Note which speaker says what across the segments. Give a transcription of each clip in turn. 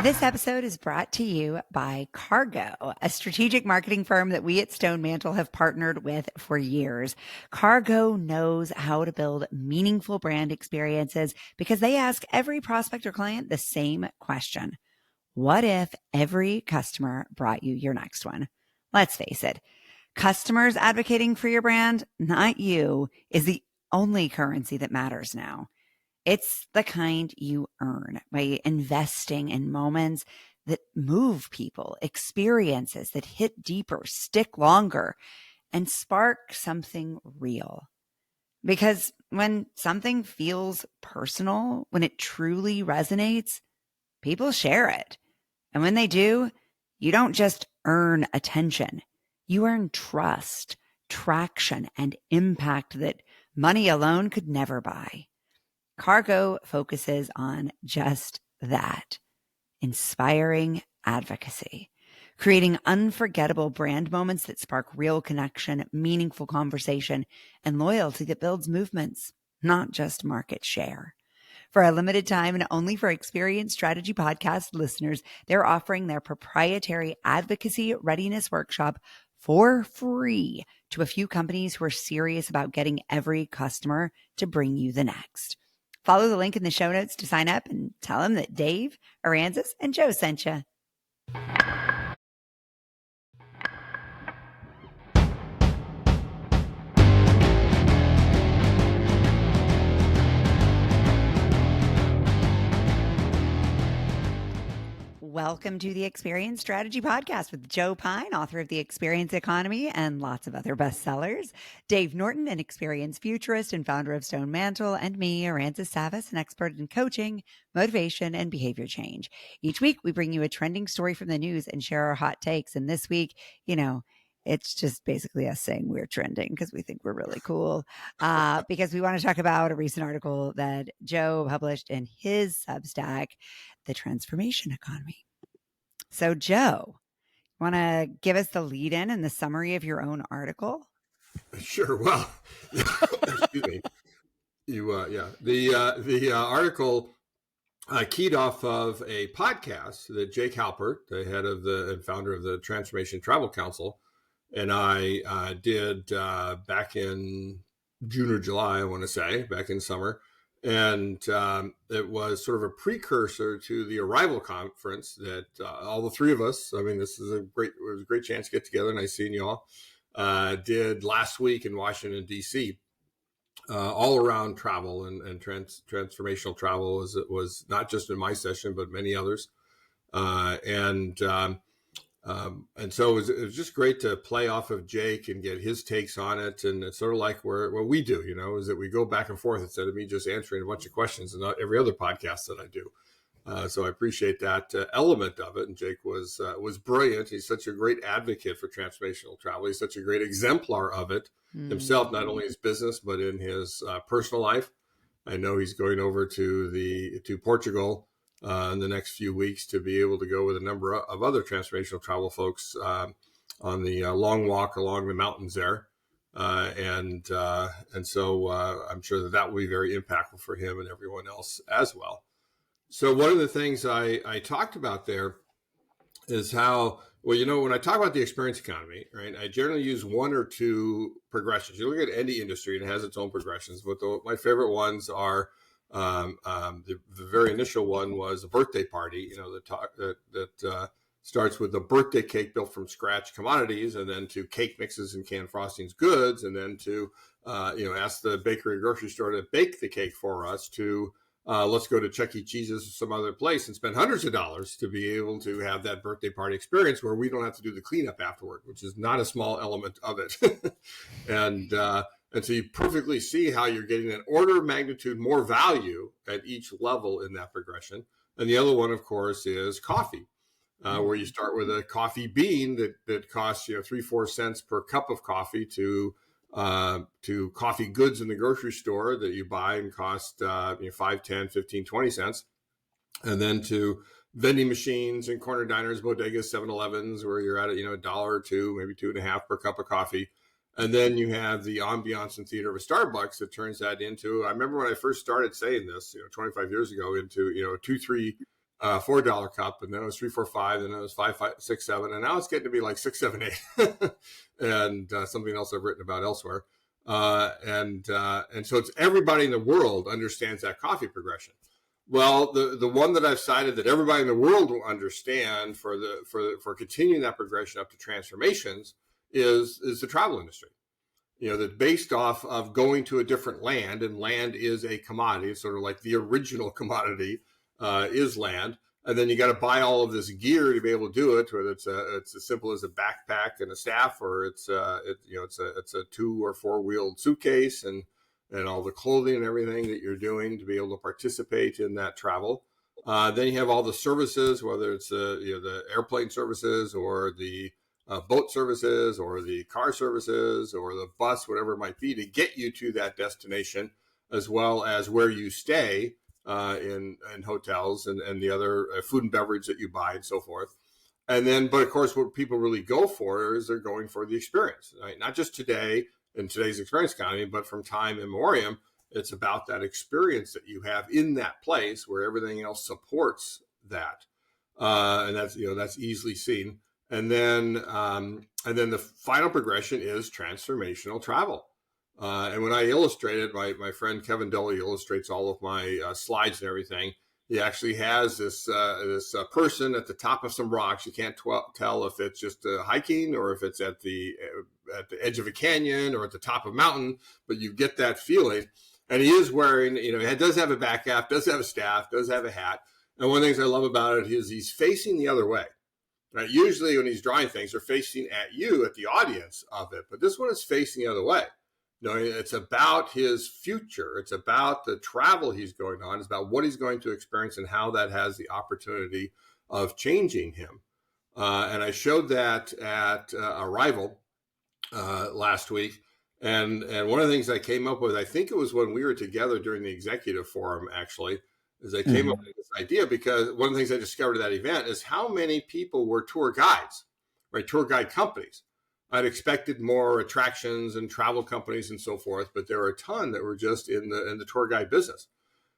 Speaker 1: This episode is brought to you by Cargo, a strategic marketing firm that we at Stone Mantle have partnered with for years. Cargo knows how to build meaningful brand experiences because they ask every prospect or client the same question. What if every customer brought you your next one? Let's face it, customers advocating for your brand, not you, is the only currency that matters now. It's the kind you earn by investing in moments that move people, experiences that hit deeper, stick longer, and spark something real. Because when something feels personal, when it truly resonates, people share it. And when they do, you don't just earn attention, you earn trust, traction, and impact that money alone could never buy. Cargo focuses on just that, inspiring advocacy, creating unforgettable brand moments that spark real connection, meaningful conversation, and loyalty that builds movements, not just market share. For a limited time and only for Experience Strategy Podcast listeners, they're offering their proprietary advocacy readiness workshop for free to a few companies who are serious about getting every customer to bring you the next. Follow the link in the show notes to sign up and tell them that Dave, Aransas, and Joe sent you. Welcome to the Experience Strategy Podcast with Joe Pine, author of The Experience Economy and lots of other bestsellers, Dave Norton, an experienced futurist and founder of Stone Mantle, and me, Aransas Savas, an expert in coaching, motivation, and behavior change. Each week, we bring you a trending story from the news and share our hot takes. And this week, it's just basically us saying we're trending because we think we're really cool. Because we want to talk about a recent article that Joe published in his Substack, The Transformation Economy. So, Joe, want to give us the lead in and the summary of your own article?
Speaker 2: Sure. Well, excuse me. The article keyed off of a podcast that Jake Halpert, the head of and founder of the Transformation Travel Council, and I did back in June or July, I want to say, back in summer. And it was sort of a precursor to the Arrival conference that all the three of us, this is it was a great chance to get together. Nice seeing you all. Did last week in Washington, D.C., all around travel and transformational travel was not just in my session, but many others. And so it was just great to play off of Jake and get his takes on it. And it's sort of like what we do, is that we go back and forth instead of me just answering a bunch of questions and every other podcast that I do. So I appreciate that element of it. And Jake was brilliant. He's such a great advocate for transformational travel. He's such a great exemplar of it himself, not only his business, but in his personal life. I know he's going over to Portugal in the next few weeks to be able to go with a number of other transformational travel folks on the long walk along the mountains there. And so I'm sure that will be very impactful for him and everyone else as well. So one of the things I talked about there is how, when I talk about the experience economy, right, I generally use one or two progressions. You look at any industry and it has its own progressions, but my favorite ones are the very initial one was a birthday party, that starts with the birthday cake built from scratch commodities, and then to cake mixes and canned frostings goods, and then to ask the bakery or grocery store to bake the cake for us, to let's go to Chuck E. Cheese's or some other place and spend hundreds of dollars to be able to have that birthday party experience where we don't have to do the cleanup afterward, which is not a small element of it. And so you perfectly see how you're getting an order of magnitude more value at each level in that progression. And the other one, of course, is coffee, where you start with a coffee bean that costs 3-4 cents per cup of coffee to coffee goods in the grocery store that you buy and cost 5, 10, 15, 20 cents. And then to vending machines and corner diners, bodegas, 7-Elevens, where you're at $1 or $2, maybe $2.50 per cup of coffee. And then you have the ambiance and theater of a Starbucks that turns that into, I remember when I first started saying this, 25 years ago, into, $2-3 $4 cup, and then it was 3, 4, 5, and then it was 5, 5, 6, 7, and now it's getting to be like 6, 7, 8, and something else I've written about elsewhere. And so it's everybody in the world understands that coffee progression. Well, the one that I've cited that everybody in the world will understand for continuing that progression up to transformations is the travel industry. That's based off of going to a different land, and land is a commodity. It's sort of like the original commodity is land, and then you got to buy all of this gear to be able to do it. Whether it's as simple as a backpack and a staff, or it's a 2 or 4 wheeled suitcase, and all the clothing and everything that you're doing to be able to participate in that travel. Then you have all the services, whether it's the airplane services or the boat services or the car services or the bus, whatever it might be, to get you to that destination, as well as where you stay in hotels and the other food and beverage that you buy and so forth. And then, but of course, what people really go for is they're going for the experience, right? Not just today in today's experience economy, but from time immemorial, it's about that experience that you have in that place where everything else supports that. And that's easily seen. And then the final progression is transformational travel. And when I illustrated, my friend Kevin Dolly illustrates all of my slides and everything. He actually has this person at the top of some rocks. You can't tell if it's just hiking or if it's at the edge of a canyon or at the top of a mountain, but you get that feeling. And he is wearing, he does have a back half, does have a staff, does have a hat. And one of the things I love about it is he's facing the other way. Right? Usually when he's drawing things, they're facing at you, at the audience of it. But this one is facing the other way. It's about his future. It's about the travel he's going on. It's about what he's going to experience and how that has the opportunity of changing him. And I showed that at Arrival last week. And one of the things I came up with, I think it was when we were together during the executive forum, actually, is I came up with this idea because one of the things I discovered at that event is how many people were tour guides, right? Tour guide companies. I'd expected more attractions and travel companies and so forth, but there were a ton that were just in the tour guide business.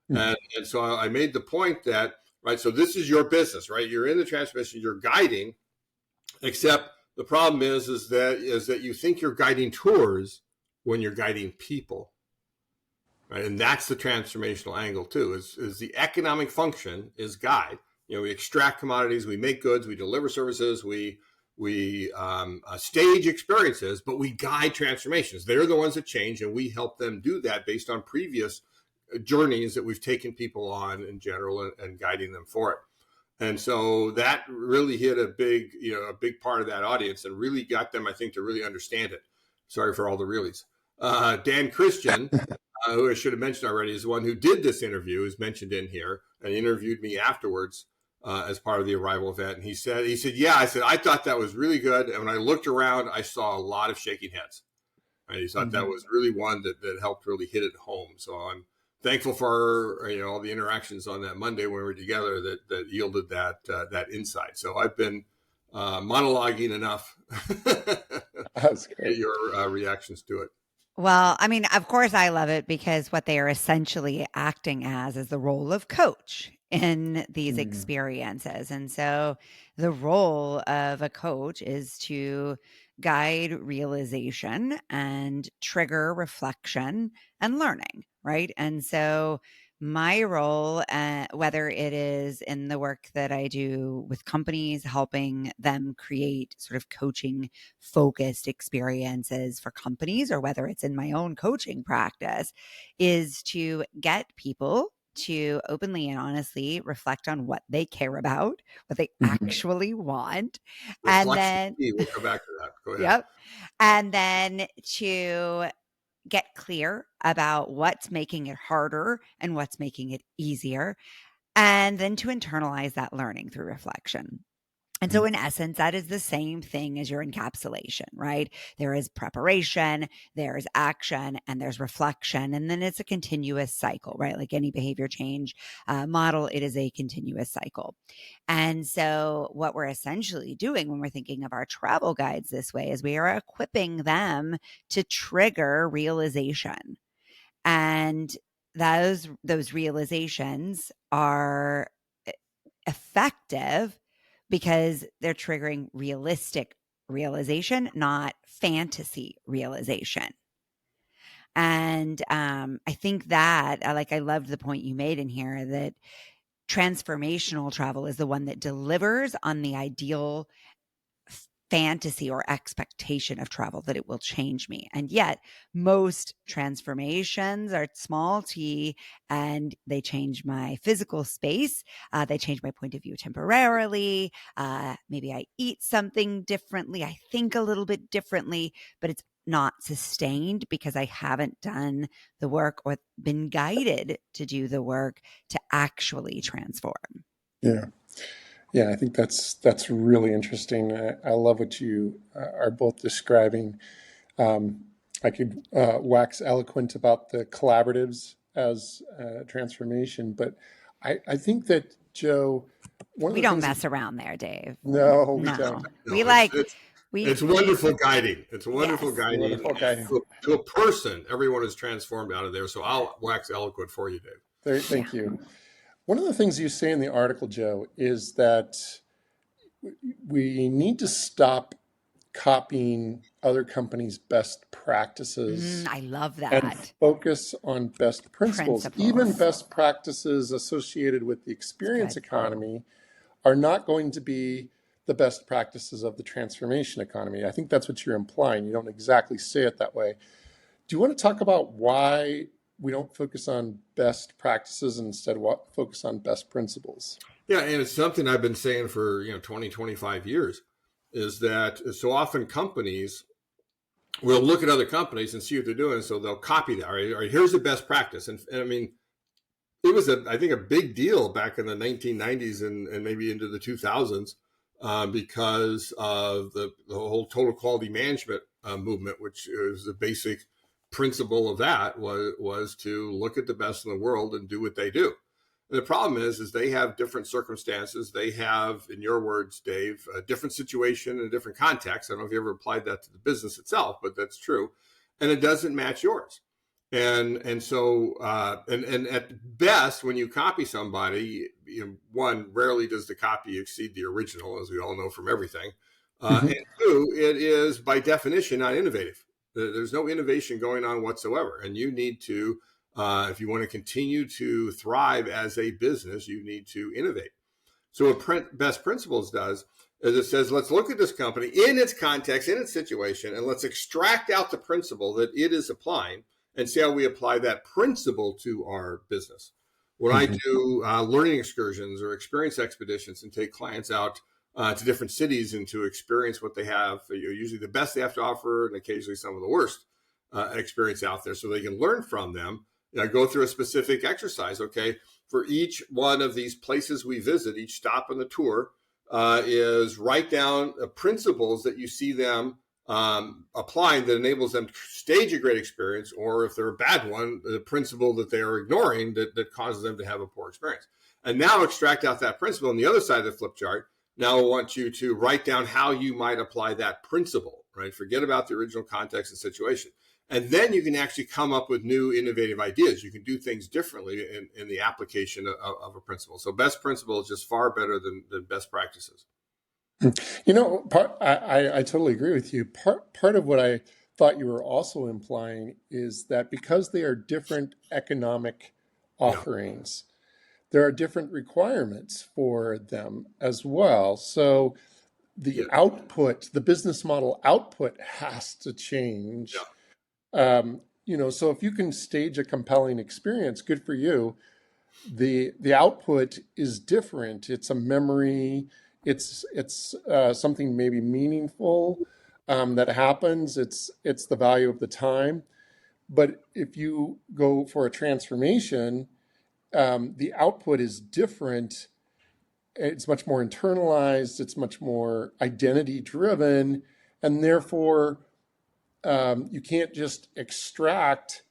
Speaker 2: And so I made the point that, right, so this is your business, right? You're in the transmission, you're guiding, except the problem is that you think you're guiding tours when you're guiding people. Right? And that's the transformational angle too, is the economic function is guide. We extract commodities, we make goods, we deliver services, we stage experiences, but we guide transformations. They're the ones that change, and we help them do that based on previous journeys that we've taken people on in general and guiding them for it. And so that really hit a big part of that audience and really got them, I think, to really understand it. Sorry for all the reallys. Dan Christian, who I should have mentioned already, is the one who did this interview, is mentioned in here, and he interviewed me afterwards as part of the Arrival event. And he said, yeah, I thought that was really good. And when I looked around, I saw a lot of shaking heads. And he thought that was really one that helped really hit it home. So I'm thankful for all the interactions on that Monday when we were together that yielded that insight. So I've been monologuing enough.
Speaker 3: That's great.
Speaker 2: Get your reactions to it.
Speaker 1: Well, I mean, of course, I love it because what they are essentially acting as is the role of coach in these experiences. And so the role of a coach is to guide realization and trigger reflection and learning, right? And so my role, whether it is in the work that I do with companies, helping them create sort of coaching focused experiences for companies, or whether it's in my own coaching practice, is to get people to openly and honestly reflect on what they care about, what they actually want. And then,
Speaker 2: We'll come back to that. Go ahead.
Speaker 1: yep. And then to get clear about what's making it harder and what's making it easier. And then to internalize that learning through reflection. And so in essence, that is the same thing as your encapsulation, right? There is preparation, there's action, and there's reflection. And then it's a continuous cycle, right? Like any behavior change model, it is a continuous cycle. And so what we're essentially doing when we're thinking of our travel guides this way is we are equipping them to trigger realization. And those realizations are effective because they're triggering realistic realization, not fantasy realization. And I think that, I loved the point you made in here that transformational travel is the one that delivers on the ideal fantasy or expectation of travel, that it will change me. And yet most transformations are small t, and they change my physical space. They change my point of view temporarily. Maybe I eat something differently. I think a little bit differently, but it's not sustained because I haven't done the work or been guided to do the work to actually transform.
Speaker 3: Yeah. Yeah, I think that's really interesting. I love what you are both describing. I could wax eloquent about the collaboratives as transformation, but I think that, Joe, one of
Speaker 1: We
Speaker 3: the
Speaker 1: don't
Speaker 3: things that,
Speaker 1: mess around there, Dave.
Speaker 3: no, we don't.
Speaker 1: No, we
Speaker 2: No,
Speaker 1: like, we,
Speaker 2: it's wonderful guiding. It's wonderful
Speaker 1: yes.
Speaker 2: guiding
Speaker 3: Wonderful guy.
Speaker 2: to a person. Everyone is transformed out of there. So I'll wax eloquent for you, Dave.
Speaker 1: Yeah.
Speaker 3: Thank you. One of the things you say in the article, Joe, is that we need to stop copying other companies' best practices
Speaker 1: I love
Speaker 3: and
Speaker 1: that.
Speaker 3: focus on best principles. Even
Speaker 1: Principles.
Speaker 3: best practices associated with the experience
Speaker 1: Good.
Speaker 3: economy are not going to be the best practices of the transformation economy. I think that's what you're implying. You don't exactly say it that way. Do you want to talk about why we don't focus on best practices and instead focus on best principles?
Speaker 2: Yeah, and it's something I've been saying for 20, 25 years, is that so often companies will look at other companies and see what they're doing, so they'll copy that. All right, here's the best practice, and I mean, it was I think a big deal back in the 1990s and maybe into the 2000s because of the whole total quality management movement, which is the basic principle of that was to look at the best in the world and do what they do. And the problem is they have different circumstances. They have, in your words, Dave, a different situation and a different context. I don't know if you ever applied that to the business itself, but that's true. And it doesn't match yours. And so at best, when you copy somebody, one, rarely does the copy exceed the original, as we all know from everything. And two, it is by definition not innovative. There's no innovation going on whatsoever. And you need to, if you want to continue to thrive as a business, you need to innovate. So what Best Principles does is it says, let's look at this company in its context, in its situation, and let's extract out the principle that it is applying and see how we apply that principle to our business. When I do learning excursions or experience expeditions and take clients out to different cities and to experience what they have, usually the best they have to offer and occasionally some of the worst experience out there so they can learn from them. Go through a specific exercise. Okay, for each one of these places we visit, each stop on the tour is write down principles that you see them applying that enables them to stage a great experience, or if they're a bad one, the principle that they are ignoring that causes them to have a poor experience. And now extract out that principle on the other side of the flip chart. Now I want you to write down how you might apply that principle, right? Forget about the original context and situation. And then you can actually come up with new innovative ideas. You can do things differently in the application of a principle. So best principle is just far better than best practices.
Speaker 3: I totally agree with you. Part of what I thought you were also implying is that because they are different economic offerings, there are different requirements for them as well. So the output, the business model output has to change. So if you can stage a compelling experience, good for you. The output is different. It's a memory. It's something maybe meaningful that happens. It's the value of the time. But if you go for a transformation, the output is different. It's much more internalized. It's much more identity driven, and therefore you can't just extract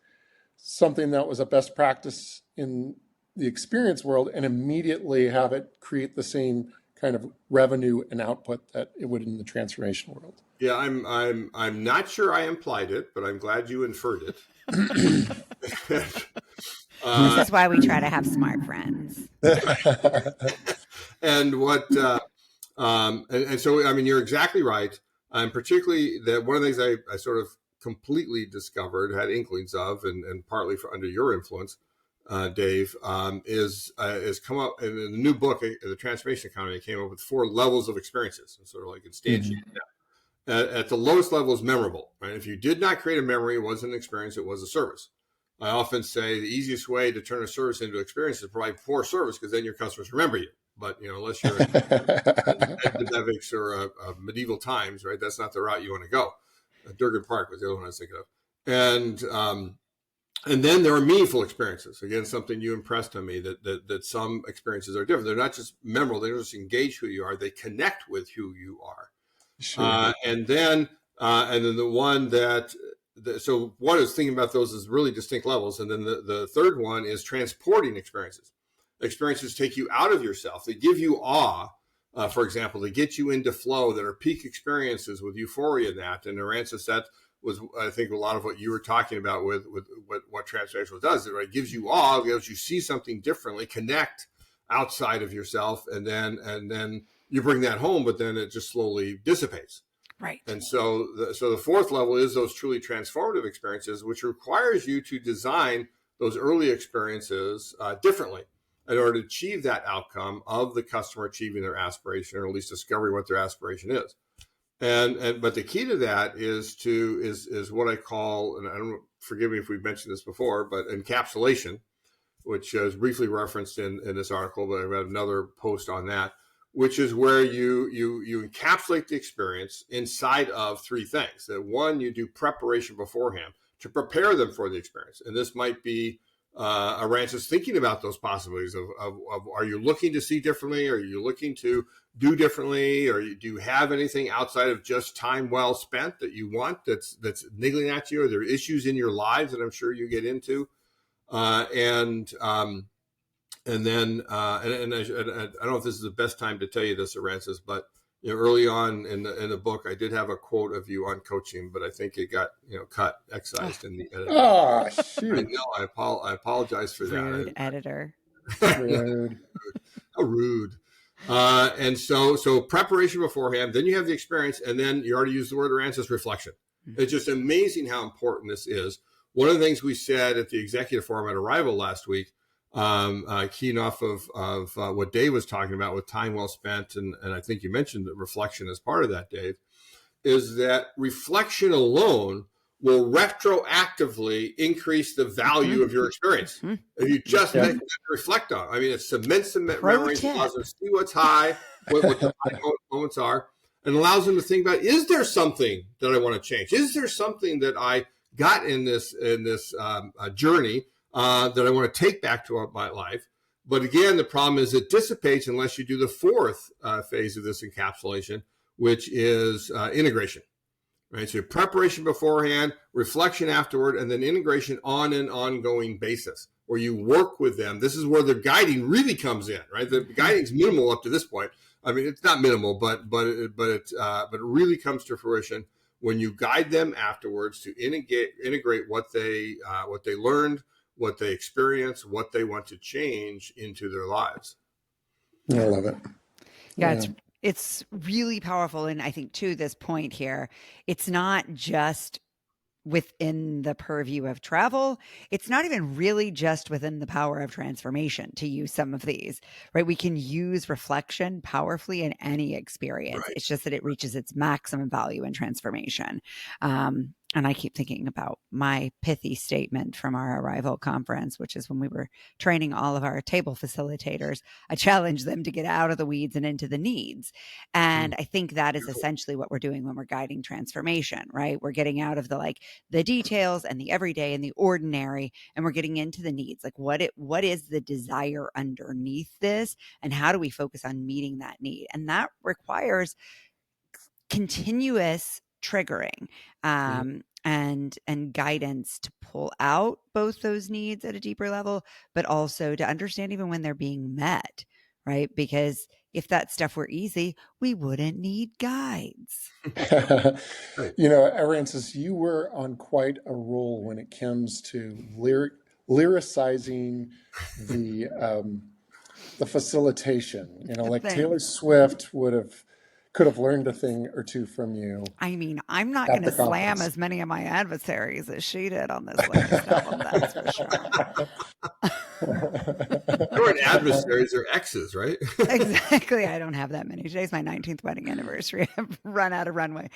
Speaker 3: something that was a best practice in the experience world and immediately have it create the same kind of revenue and output that it would in the transformation world.
Speaker 2: Yeah, I'm not sure I implied it, but I'm glad you inferred it.
Speaker 1: This is why we try to have smart friends.
Speaker 2: And what and so I mean you're exactly right. And particularly that one of the things I sort of completely discovered, had inklings of, and partly under your influence, Dave, is come up in the new book, the Transformation Economy, came up with 4 levels of experiences, and sort of like instantiated.
Speaker 3: Mhm.
Speaker 2: At the lowest level is memorable, right? If you did not create a memory, it wasn't an experience, it was a service. I often say the easiest way to turn a service into experience is to provide poor service, because then your customers remember you. But unless you're in Edbevics or medieval times, right? That's not the route you want to go. Durgan Park was the other one I was thinking of, and then there are meaningful experiences. Again, something you impressed on me that some experiences are different. They're not just memorable; they don't just engage who you are; they connect with who you are.
Speaker 3: Sure.
Speaker 2: And then the one so one is thinking about those as really distinct levels. And then the third one is transporting experiences. Experiences take you out of yourself. They give you awe, for example, they get you into flow, that are peak experiences with euphoria in that. And Aransas, that was, I think, a lot of what you were talking about with what Transformational does. It right, gives you awe, gives you see something differently, connect outside of yourself, and then you bring that home, but then it just slowly dissipates.
Speaker 1: Right.
Speaker 2: And so the fourth level is those truly transformative experiences, which requires you to design those early experiences differently in order to achieve that outcome of the customer achieving their aspiration, or at least discovering what their aspiration is. But the key to that is what I call, and I don't, forgive me if we've mentioned this before, but encapsulation, which is briefly referenced in this article, but I read another post on that, which is where you encapsulate the experience inside of 3 things. That one, you do preparation beforehand to prepare them for the experience. And this might be a ranch is thinking about those possibilities of are you looking to see differently? Are you looking to do differently? Or do you have anything outside of just time well spent that you want that's niggling at you? Are there issues in your lives that I'm sure you get into? And then and I don't know if this is the best time to tell you this, Aransas, but early on in the book, I did have a quote of you on coaching, but I think it got cut, excised in the edit.
Speaker 3: Oh,
Speaker 2: I
Speaker 3: shoot.
Speaker 2: know. I apologize for
Speaker 1: Rude
Speaker 2: that.
Speaker 1: editor.
Speaker 3: Rude.
Speaker 2: How rude. And so preparation beforehand, then you have the experience, and then you already used the word Aransas, reflection. It's just amazing how important this is. One of the things we said at the executive forum at Arrival last week, keying off of what Dave was talking about with time well spent, and I think you mentioned that reflection as part of that, Dave, is that reflection alone will retroactively increase the value of your experience. If you just reflect on it. I mean, it cements the memories, allows them to see what's high, what the high moments are, and allows them to think about, is there something that I want to change? Is there something that I got in this journey that I want to take back to my life? But again, the problem is it dissipates unless you do the fourth phase of this encapsulation, which is integration. Right, so preparation beforehand, reflection afterward, and then integration on an ongoing basis, where you work with them. This is where the guiding really comes in, right? The guiding's minimal up to this point. I mean, it's not minimal, but it really comes to fruition when you guide them afterwards to integrate what they learned, what they experienced, what they want to change into their lives.
Speaker 3: I love it.
Speaker 1: Yeah, it's really powerful. And I think to this point here, it's not just within the purview of travel. It's not even really just within the power of transformation to use some of these, right? We can use reflection powerfully in any experience.
Speaker 2: Right.
Speaker 1: It's just that it reaches its maximum value in transformation. And I keep thinking about my pithy statement from our Arrival conference, which is when we were training all of our table facilitators. I challenged them to get out of the weeds and into the needs. And I think that is essentially what we're doing when we're guiding transformation, right? We're getting out of the details and the everyday and the ordinary, and we're getting into the needs. Like what is the desire underneath this, and how do we focus on meeting that need? And that requires continuous triggering and guidance to pull out both those needs at a deeper level, but also to understand even when they're being met, right? Because if that stuff were easy, we wouldn't need guides.
Speaker 3: Aransas, you were on quite a roll when it comes to lyricizing the facilitation. Like Taylor
Speaker 1: Thanks.
Speaker 3: Swift could have learned a thing or two from you
Speaker 1: I mean, I'm not going
Speaker 3: at
Speaker 1: to
Speaker 3: the
Speaker 1: slam
Speaker 3: conference.
Speaker 1: as many of my adversaries as she did on this latest album, that's for sure.
Speaker 2: They weren't adversaries, they're exes, right?
Speaker 1: Exactly. I don't have that many. Today's my 19th wedding anniversary. I've run out of runway.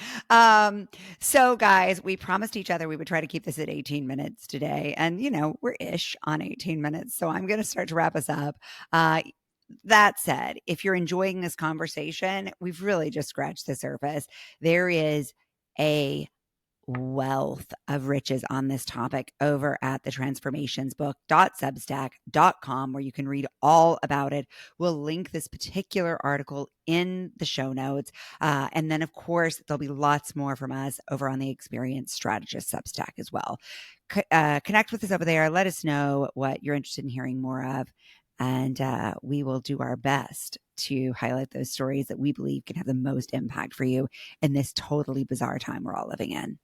Speaker 1: So, guys, we promised each other we would try to keep this at 18 minutes today. And, we're ish on 18 minutes. So I'm going to start to wrap us up. That said, if you're enjoying this conversation, we've really just scratched the surface. There is a wealth of riches on this topic over at the transformationsbook.substack.com, where you can read all about it. We'll link this particular article in the show notes. And then, of course, there'll be lots more from us over on the Experienced Strategist Substack as well. Connect with us over there. Let us know what you're interested in hearing more of. And we will do our best to highlight those stories that we believe can have the most impact for you in this totally bizarre time we're all living in.